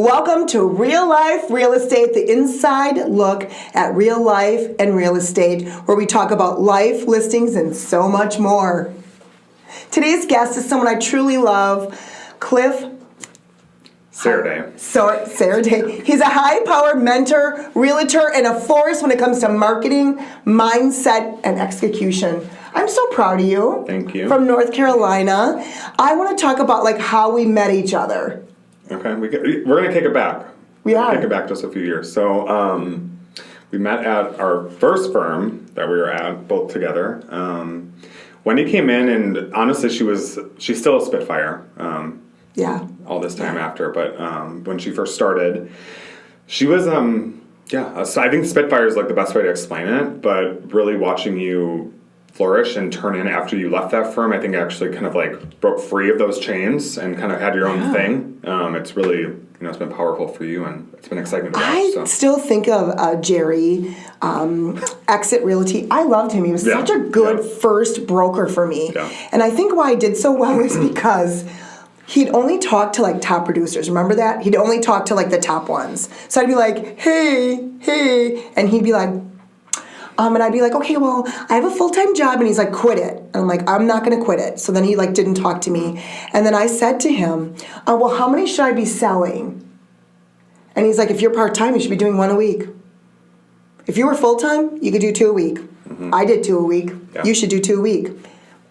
Welcome to Real Life Real Estate, the inside look at real life and real estate, where we talk about life, listings, and so much more. Today's guest is someone I truly love, Cliff Sereday. Sereday. He's a high-powered mentor, realtor, and a force when it comes to marketing, mindset, and execution. I'm so proud of you. Thank you. From North Carolina. I want to talk about how we met each other. Okay, we're going to take it back. We are. Take it back just a few years. So we met at our first firm that we were at, both together. Wendy came in, and honestly, she's still a Spitfire. All this time after, but when she first started, she was so I think Spitfire is the best way to explain it. But really watching you flourish and turn in after you left that firm, I think actually kind of broke free of those chains and kind of had your own thing. It's really, it's been powerful for you, and it's been exciting to watch. I still think of Jerry, Exit Realty. I loved him. He was such a good first broker for me. Yeah. And I think why I did so well is because he'd only talk to top producers. Remember that? He'd only talk to the top ones. So I'd be like, hey, and he'd be like, and I'd be like, okay, well, I have a full-time job. And he's like, quit it. And I'm like, I'm not going to quit it. So then he didn't talk to me. And then I said to him, well, how many should I be selling? And he's like, if you're part-time, you should be doing one a week. If you were full-time, you could do 2 a week. Mm-hmm. I did 2 a week. Yeah. You should do 2 a week.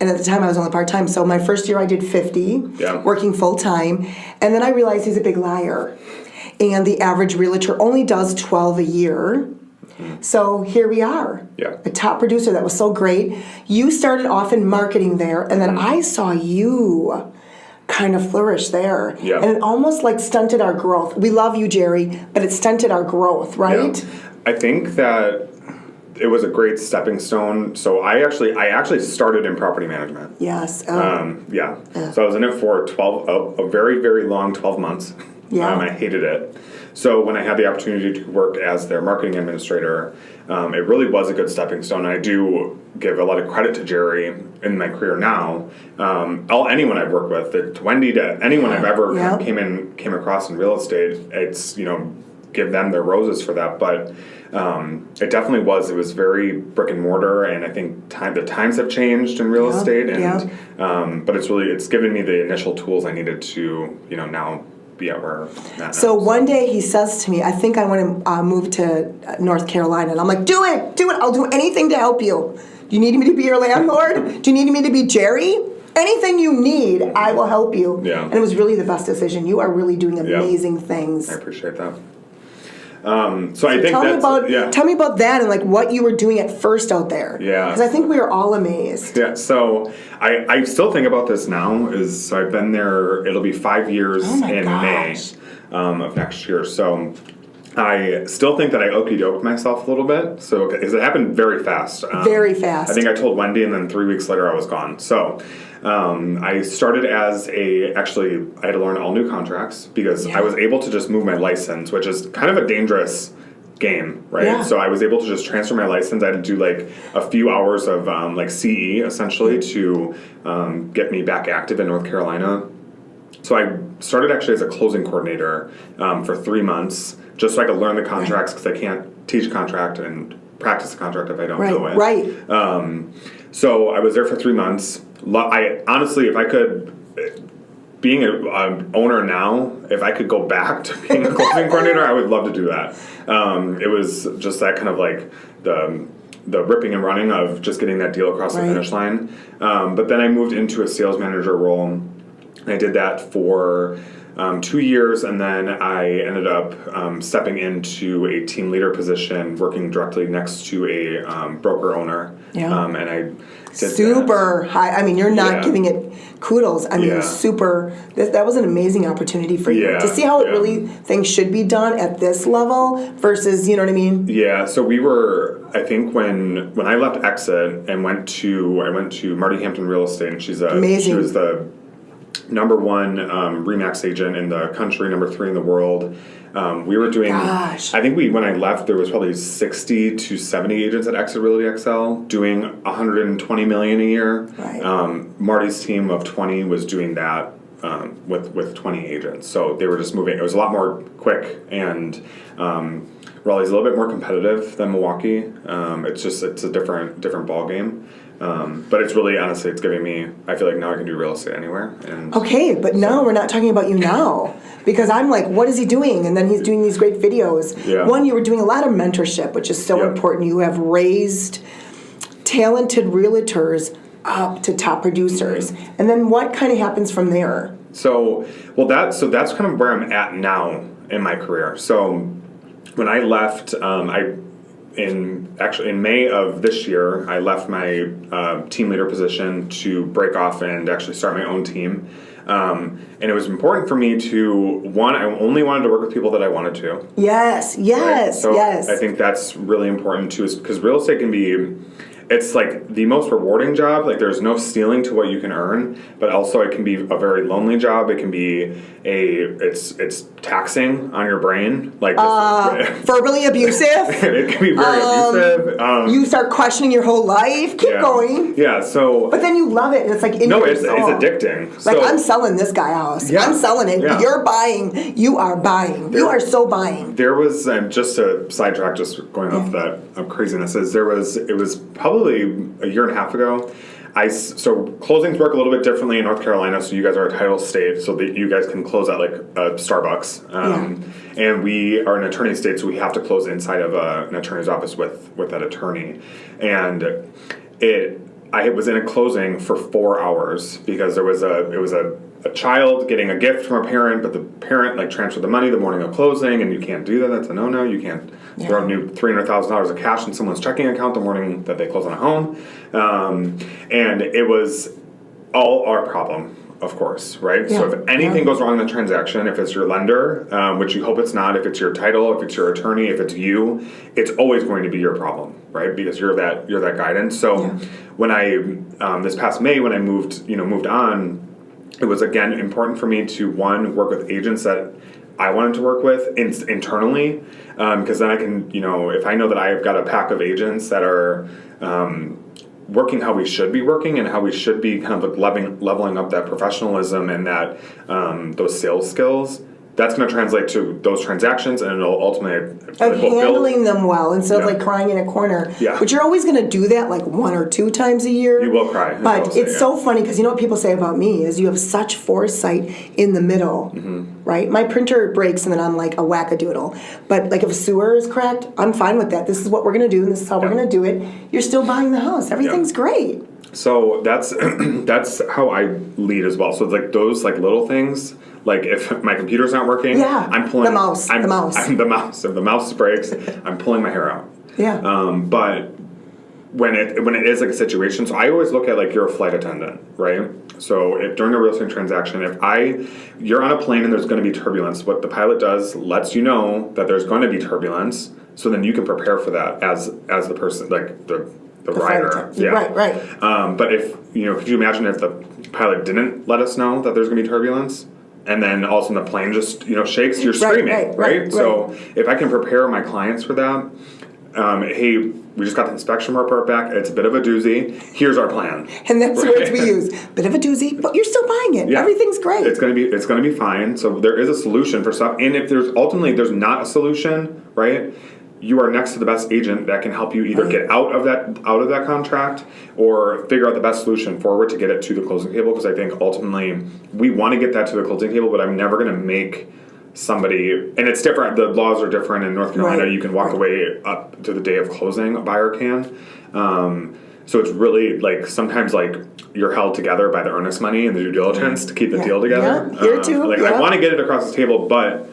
And at the time, I was only part-time. So my first year, I did 50, working full-time. And then I realized he's a big liar. And the average realtor only does 12 a year. So here we are, a top producer that was so great. You started off in marketing there, and then I saw you kind of flourish there. Yeah. And it almost stunted our growth. We love you, Jerry, but it stunted our growth, right? Yeah. I think that it was a great stepping stone. So I actually started in property management. Yes. So I was in it for a very, very long 12 months. Yeah. I hated it. So when I had the opportunity to work as their marketing administrator, it really was a good stepping stone. I do give a lot of credit to Jerry in my career now. Anyone I've worked with, to Wendy, to anyone I've ever came across in real estate, it's, give them their roses for that. But it definitely was. It was very brick and mortar, and I think the times have changed in real estate. And but it's given me the initial tools I needed to, now be at where I'm at. So one day he says to me, I think I want to move to North Carolina. And I'm like, do it. I'll do anything to help you. Do you need me to be your landlord? Do you need me to be Jerry? Anything you need, I will help you. Yeah. And it was really the best decision. You are really doing amazing things. I appreciate that. So I think tell me about that and what you were doing at first out there. Yeah. Because I think we were all amazed. Yeah. So I still think about this now. So I've been there. It'll be 5 years in May of next year. So I still think that I okey-doked myself a little bit. So because it happened very fast. Very fast. I think I told Wendy, and then 3 weeks later I was gone. So I started as I had to learn all new contracts because I was able to just move my license, which is kind of a dangerous game, right? Yeah. So I was able to just transfer my license. I had to do a few hours of CE essentially to get me back active in North Carolina. So I started actually as a closing coordinator for 3 months, just so I could learn the contracts because I can't teach a contract and practice a contract if I don't know it. Right. So I was there for 3 months. I honestly, if I could, being an owner now, if I could go back to being a closing coordinator, I would love to do that. It was just that kind of the ripping and running of just getting that deal across the finish line. But then I moved into a sales manager role. I did that for 2 years, and then I ended up stepping into a team leader position, working directly next to a broker owner. Yeah. And I did super high. I mean, you're not giving it kudos. I mean, super. That was an amazing opportunity for you to see how it really things should be done at this level versus, you know what I mean? Yeah. So we were. I think when I left Exit and I went to Marty Hampton Real Estate, and she was the number one RE/MAX agent in the country, number 3 in the world. We were doing, I think when I left, there was probably 60 to 70 agents at Exit Realty XL doing $120 million a year. Right. Marty's team of 20 was doing that with 20 agents. So they were just moving. It was a lot more quick, and Raleigh's a little bit more competitive than Milwaukee. It's a different ball game. But it's really, honestly, it's giving me, I feel like now I can do real estate anywhere. Okay, but now we're not talking about you now. Because I'm like, what is he doing? And then he's doing these great videos. Yeah. One, you were doing a lot of mentorship, which is so important. You have raised talented realtors up to top producers. And then what kind of happens from there? That's kind of where I'm at now in my career. So when I left, in May of this year, I left my team leader position to break off and actually start my own team. And it was important for me to, I only wanted to work with people that I wanted to. Yes. Right? So I think that's really important too, because real estate can be, it's like the most rewarding job. Like there's no ceiling to what you can earn, but also it can be a very lonely job. It can be it's taxing on your brain. Like verbally abusive. It can be very abusive. You start questioning your whole life. Keep going. Yeah. So. But then you love it. It's like it's addicting. Like I'm selling this guy a house. Yeah, I'm selling it. Yeah. You're buying. You are buying. You are so buying. There was just to sidetrack, just going off that of craziness. It was probably a year and a half ago. So closings work a little bit differently in North Carolina. So you guys are a title state, so that you guys can close at like a Starbucks. And we are an attorney state, so we have to close inside of an attorney's office with that attorney. And I was in a closing for 4 hours because it was a child getting a gift from a parent, but the parent transferred the money the morning of closing, and you can't do that. That's a no-no. You can't throw new $300,000 of cash in someone's checking account the morning that they close on a home. And it was all our problem, of course, right? Yeah. So if anything goes wrong in the transaction, if it's your lender, which you hope it's not, if it's your title, if it's your attorney, if it's you, it's always going to be your problem, right? Because you're that guidance. So when I this past May, when I moved on, it was, again, important for me to, one, work with agents that I wanted to work with internally, because then I can, if I know that I've got a pack of agents that are working how we should be working and how we should be kind of leveling up that professionalism and that those sales skills, that's going to translate to those transactions, and it'll ultimately handling them well instead of crying in a corner. Yeah. But you're always going to do that 1 or 2 times a year. You will cry. But it's so funny because what people say about me is you have such foresight in the middle, right? My printer breaks and then I'm like a wackadoodle. But if a sewer is cracked, I'm fine with that. This is what we're going to do and this is how we're going to do it. You're still buying the house. Everything's great. So that's how I lead as well. So it's those little things. If my computer's not working, I'm pulling the mouse. I'm the mouse. If the mouse breaks, I'm pulling my hair out. Yeah. But when it is a situation, so I always look at you're a flight attendant, right? So during a real estate transaction, you're on a plane and there's going to be turbulence, what the pilot does lets you know that there's going to be turbulence, so then you can prepare for that as the person, the rider. Yeah. Right. But could you imagine if the pilot didn't let us know that there's going to be turbulence? And then all of a sudden the plane just, shakes, you're screaming, right? So if I can prepare my clients for that, hey, we just got the inspection report back. It's a bit of a doozy. Here's our plan. And that's the words we use. Bit of a doozy, but you're still buying it. Yeah. Everything's great. It's going to be fine. So there is a solution for stuff. And if there's not a solution, right? You are next to the best agent that can help you either get out of that contract or figure out the best solution forward to get it to the closing table. Because I think ultimately we want to get that to the closing table, but I'm never going to make somebody, and it's different. The laws are different in North Carolina. Right. You can walk away up to the day of closing. A buyer can. So it's really sometimes you're held together by the earnest money and the due diligence to keep the deal together. Yeah, here too. I want to get it across the table, but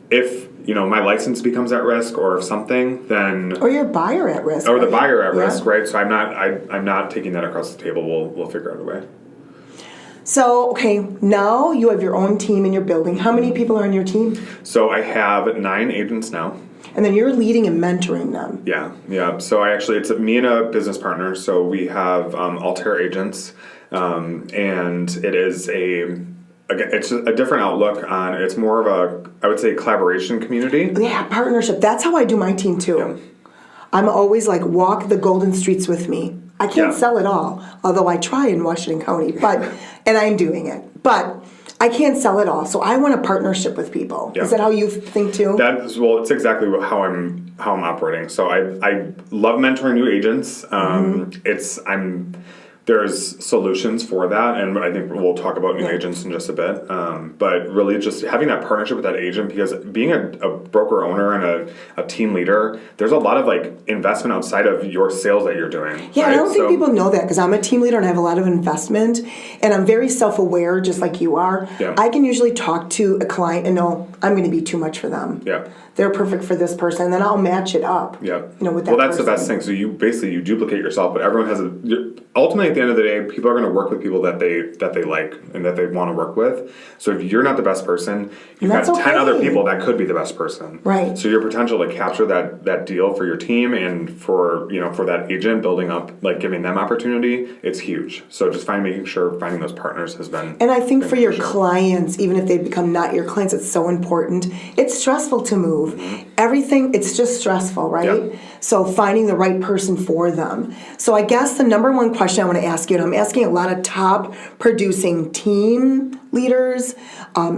if my license becomes at risk, or if something, then or your buyer at risk, or the buyer at risk, right? So I'm not taking that across the table. We'll figure out a way. So now you have your own team in your building. How many people are on your team? So I have 9 agents now. And then you're leading and mentoring them. Yeah. So it's me and a business partner. So we have Altair agents, and it is it's a different outlook on. It's more of I would say, collaboration community. Yeah, partnership. That's how I do my team too. Yeah. I'm always walk the golden streets with me. I can't sell it all, although I try in Washington County, and I'm doing it. But I can't sell it all, so I want a partnership with people. Is that how you think too? It's exactly how I'm operating. So I love mentoring new agents. There's solutions for that, and I think we'll talk about new agents in just a bit. But really just having that partnership with that agent, because being a broker owner and a team leader, there's a lot of like investment outside of your sales that you're doing. Yeah, right? I don't think people know that, because I'm a team leader and I have a lot of investment, and I'm very self-aware, just like you are. Yeah. I can usually talk to a client and know I'm going to be too much for them. Yeah. They're perfect for this person, and then I'll match it up. Yeah. With that that's person. The best thing. So you duplicate yourself, but everyone has ultimately at the end of the day, people are going to work with people that they like and that they want to work with. So if you're not the best person, you've got 10 other people that could be the best person. Right. So your potential to capture that deal for your team and for that agent building up, like giving them opportunity, it's huge. So just finding those partners has been. And I think for your clients, even if they become not your clients, it's so important. It's stressful to move. Mm-hmm. Everything, it's just stressful, right? Yep. So finding the right person for them. So I guess the number one question I want to ask you, and I'm asking a lot of top producing team leaders,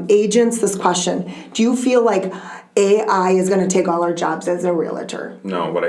agents, this question: do you feel like AI is going to take all our jobs as a realtor? No, what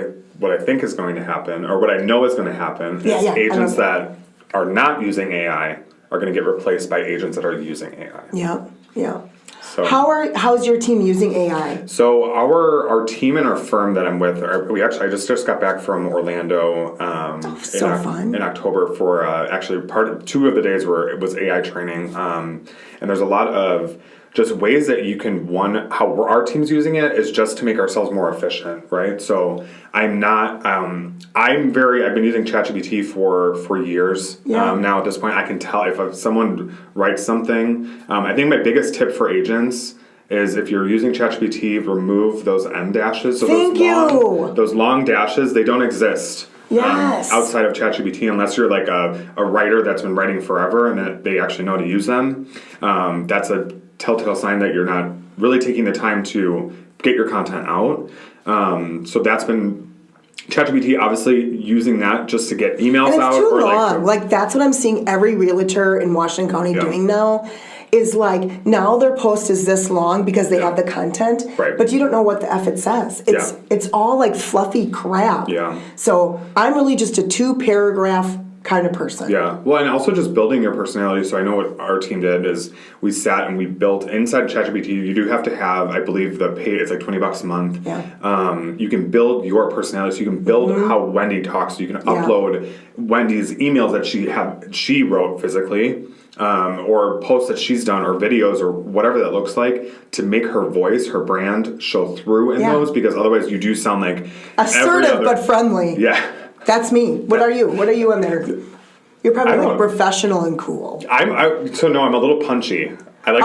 I think is going to happen, or what I know is going to happen, is agents that are not using AI are going to get replaced by agents that are using AI. Yeah. So how's your team using AI? So our team and our firm that I'm with, I just got back from Orlando in October for actually 2 of the days where it was AI training, and there's a lot of just ways that you can, how our team's using it is just to make ourselves more efficient, right? So I've been using ChatGPT for years now. At this point, I can tell if someone writes something. I think my biggest tip for agents is, if you're using ChatGPT, remove those M dashes. So those long dashes, they don't exist. Yes. Outside of ChatGPT, unless you're like a writer that's been writing forever and that they actually know how to use them. That's a telltale sign that you're not really taking the time to get your content out. So that's been ChatGPT, obviously using that just to get emails out. Too long. Like that's what I'm seeing every realtor in Washington County doing now. Is like, now their post is this long because they have the content, but you don't know what the F it says. It's all like fluffy crap. Yeah. So I'm really just a 2-paragraph kind of person. Yeah. Well, and also just building your personality. So I know what our team did is we sat and we built inside ChatGPT. You do have to have, I believe, the pay. It's like $20 a month. Yeah. You can build your personality. So you can build how Wendy talks. So you can upload Wendy's emails that she wrote physically. Or posts that she's done, or videos, or whatever that looks like, to make her voice, her brand show through in those, because otherwise you do sound like assertive but friendly. Yeah, that's me. What are you? What are you in there? You're probably like professional and cool. I'm a little punchy. I like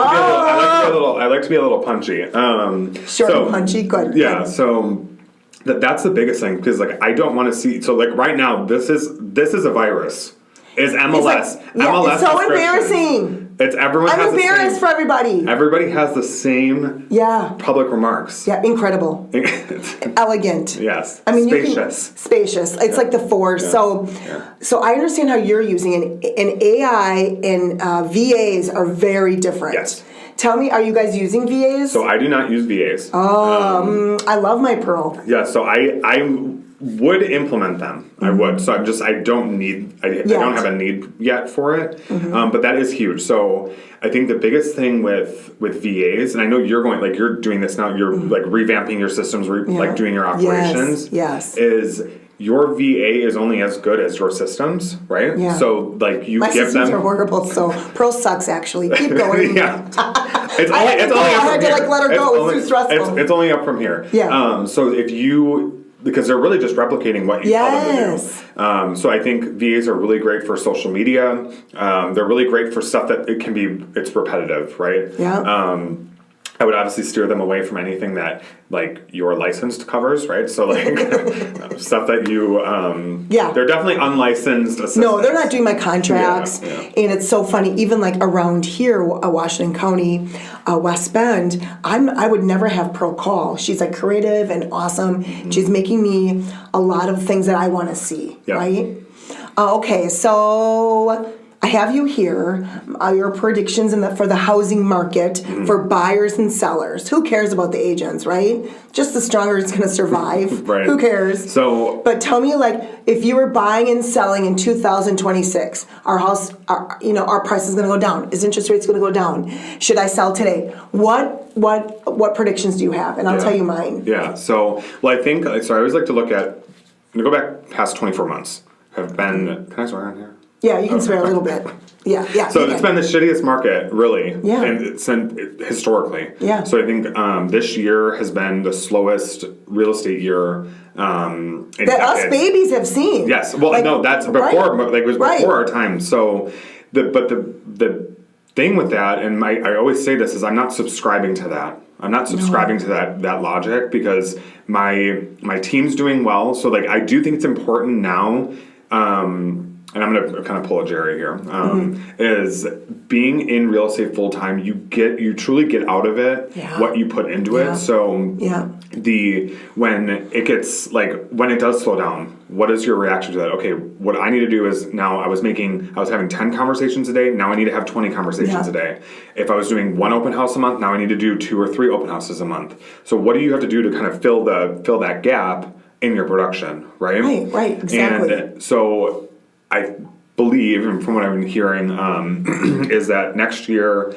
to be a little punchy. Short and punchy, good. Yeah. Good. So that's the biggest thing, because like I don't want to see. So like right now, this is a virus. Is MLS. MLS it's so embarrassing. I'm embarrassed for everybody. Everybody has the same public remarks. Yeah, incredible. Elegant. Yes. I mean, spacious. Spacious. It's like the 4. Yeah. So I understand how you're using it. And AI and VAs are very different. Yes. Tell me, are you guys using VAs? So I do not use VAs. I love my Pearl. Yeah, so I would implement them. I would. So I don't have a need yet for it. But that is huge. So I think the biggest thing with VAs, and I know you're doing this now, you're like revamping your systems, like doing your operations. Yes. Is your VA is only as good as your systems, right? Yeah. So like my give them. My systems are horrible, so Pearl sucks actually. Keep going. I had to let her go. It's too stressful. It's only up from here. Yeah. So because they're really just replicating what you tell them to do. So I think VAs are really great for social media. They're really great for stuff that it's repetitive, right? Yeah. I would obviously steer them away from anything that like your licensed covers, right? So like stuff that you, they're definitely unlicensed assistants. No, they're not doing my contracts. Yeah. And it's so funny, even like around here, Washington County, West Bend, I would never have Pearl call. She's like creative and awesome. She's making me a lot of things that I want to see, right? Okay, so I have you here, your predictions for the housing market for buyers and sellers. Who cares about the agents, right? Just the stronger is going to survive. Right. Who cares? But tell me, if you were buying and selling in 2026, our price is going to go down. Is interest rates going to go down? Should I sell today? What predictions do you have? And I'll tell you mine. Yeah. So, I think I always like to look at. I'm going to go back past 24 months. Have been. Can I swear on here? Yeah, you can swear a little bit. Yeah. So it's been the shittiest market, really. Yeah. And historically. Yeah. So I think this year has been the slowest real estate year in that us babies have seen. Yes. Well, no, that's before. Right. It was before our time. So, the thing with that, and I always say this, is I'm not subscribing to that. I'm not subscribing to that logic because my team's doing well. So I do think it's important now. And I'm going to kind of pull a Jerry here, is being in real estate full time, you truly get out of it what you put into it. So when it gets when it does slow down, what is your reaction to that? Okay, what I need to do is now I was having 10 conversations a day. Now I need to have 20 conversations a day. If I was doing 1 open house a month, now I need to do 2 or 3 open houses a month. So what do you have to do to kind of fill that gap in your production, right? Right, exactly. And so I believe, and from what I've been hearing, is that next year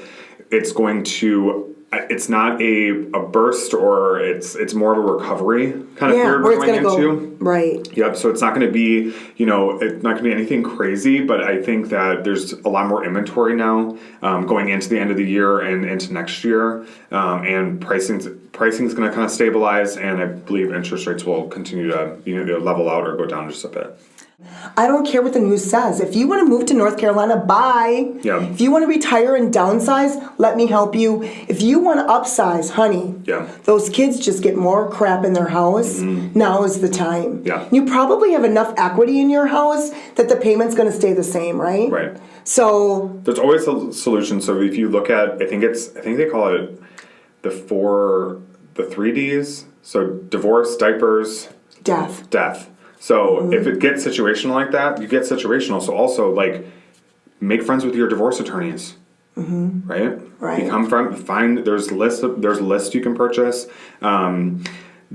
it's going to. It's not a burst, or it's more of a recovery kind of period we're going into. Right. Yep. So it's not going to be, it's not going to be anything crazy, but I think that there's a lot more inventory now going into the end of the year and into next year, and pricing's going to kind of stabilize, and I believe interest rates will continue to level out or go down just a bit. I don't care what the news says. If you want to move to North Carolina, bye. Yeah. If you want to retire and downsize, let me help you. If you want to upsize, honey, those kids just get more crap in their house. Now is the time. Yeah. You probably have enough equity in your house that the payment's going to stay the same, right? Right. So there's always a solution. So if you look at, I think they call it the 3 Ds. So divorce, diapers, death. So if it gets situational like that, you get situational. So also make friends with your divorce attorneys, right? Become friend. There's lists you can purchase.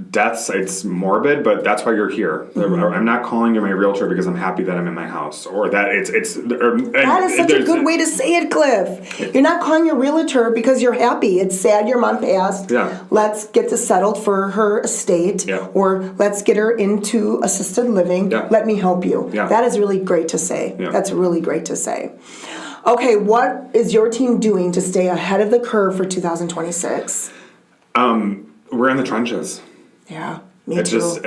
Deaths, it's morbid, but that's why you're here. I'm not calling you my realtor because I'm happy that I'm in my house, or that that is such a good way to say it, Cliff. You're not calling your realtor because you're happy. It's sad your mom passed. Yeah. Let's get this settled for her estate, or let's get her into assisted living. Yeah. Let me help you. Yeah. That is really great to say. Yeah. That's really great to say. Okay, what is your team doing to stay ahead of the curve for 2026? We're in the trenches. Yeah, me too. But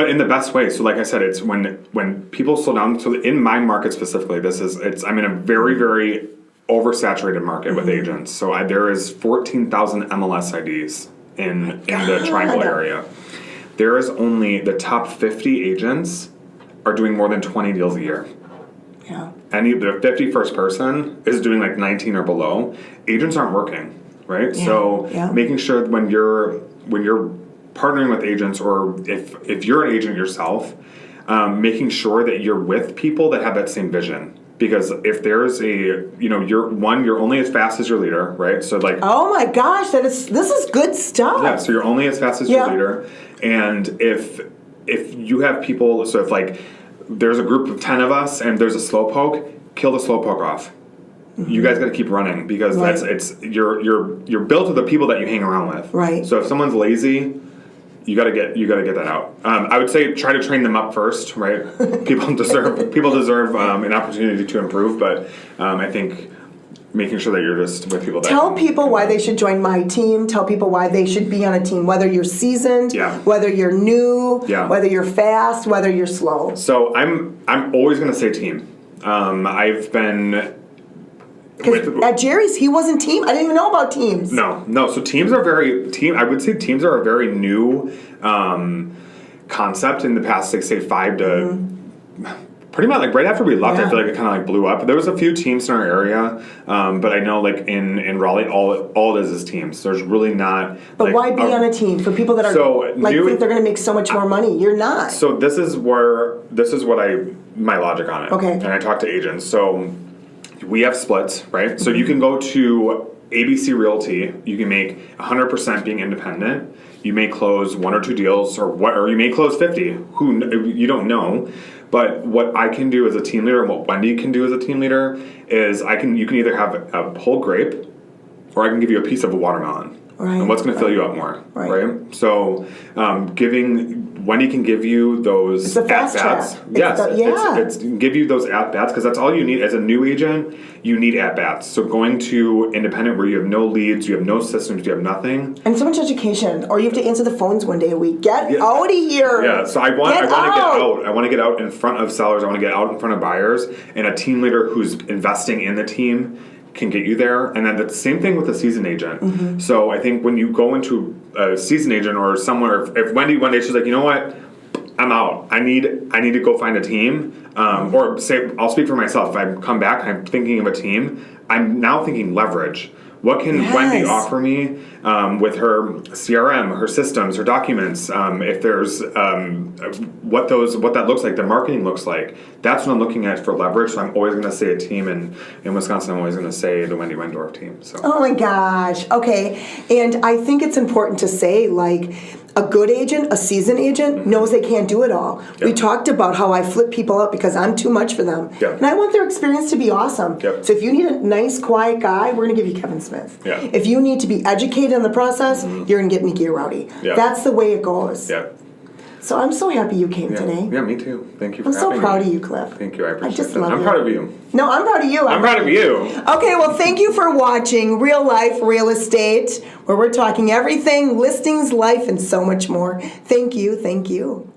in the best way. So like I said, it's when people slow down. So in my market specifically, I'm in a very, very oversaturated market with agents. So there is 14,000 MLS IDs in the Triangle area. There is only the top 50 agents are doing more than 20 deals a year. Yeah. And the 51st person is doing 19 or below. Agents aren't working. Right, yeah, so making sure when you're partnering with agents, or if you're an agent yourself, making sure that you're with people that have that same vision. Because if there's you're only as fast as your leader, right? So oh my gosh, this is good stuff. Yeah, so you're only as fast as your leader, and if you have people, so if there's a group of 10 of us and there's a slowpoke, kill the slowpoke off. You guys got to keep running because you're built with the people that you hang around with. Right. So if someone's lazy, you got to get that out. I would say try to train them up first. Right. People deserve an opportunity to improve, but I think making sure that you're just with people. Tell people why they should join my team. Tell people why they should be on a team. Whether you're seasoned, whether you're new, whether you're fast, whether you're slow. So I'm always going to say team. I've been. Because at Jerry's, he wasn't team. I didn't even know about teams. No. So teams are I would say teams are a very new concept in the past, say 5 to pretty much right after we left. I feel like it kind of blew up. There was a few teams in our area, but I know in Raleigh, all it is teams. There's really not. But why be on a team for people that are think they're going to make so much more money? You're not. So this is what I my logic on it. Okay. And I talk to agents. So we have splits, right? So you can go to ABC Realty. You can make 100% being independent. You may close 1 or 2 deals, or you may close 50. You don't know. But what I can do as a team leader, and what Wendy can do as a team leader, is you can either have a whole grape, or I can give you a piece of a watermelon. Right. And what's going to fill you up more, right? So, Wendy can give you those at bats. Yes, it's give you those at bats, because that's all you need as a new agent. You need at bats. So going to independent, where you have no leads, you have no systems, you have nothing, and so much education, or you have to answer the phones one day a week. Get out of here. Yeah. So I want to get out. I want to get out in front of sellers. I want to get out in front of buyers, and a team leader who's investing in the team can get you there. And then the same thing with a seasoned agent. Mm-hmm. So I think when you go into a seasoned agent or somewhere, if Wendy one day she's like, you know what, I'm out. I need to go find a team. Or say, I'll speak for myself. If I come back, I'm thinking of a team. I'm now thinking leverage. What can Wendy offer me with her CRM, her systems, her documents? If there's what that looks like, the marketing looks like. That's what I'm looking at for leverage. So I'm always going to say a team, and in Wisconsin, I'm always going to say the Wendy Wendorf team. So. Oh my gosh. Okay, and I think it's important to say, like, a good agent, a seasoned agent, knows they can't do it all. Yep. We talked about how I flip people up because I'm too much for them. Yep. And I want their experience to be awesome. Yep. So if you need a nice, quiet guy, we're going to give you Kevin Smith. Yeah. If you need to be educated in the process, you're going to get Nikki or Rowdy. Yep. That's the way it goes. Yep. So I'm so happy you came today. Yeah, me too. Thank you for having me. I'm so proud of you, Cliff. Thank you. I appreciate it. I'm proud of you. No, I'm proud of you. I'm proud of you. Okay, well, thank you for watching Real Life Real Estate, where we're talking everything, listings, life, and so much more. Thank you. Thank you.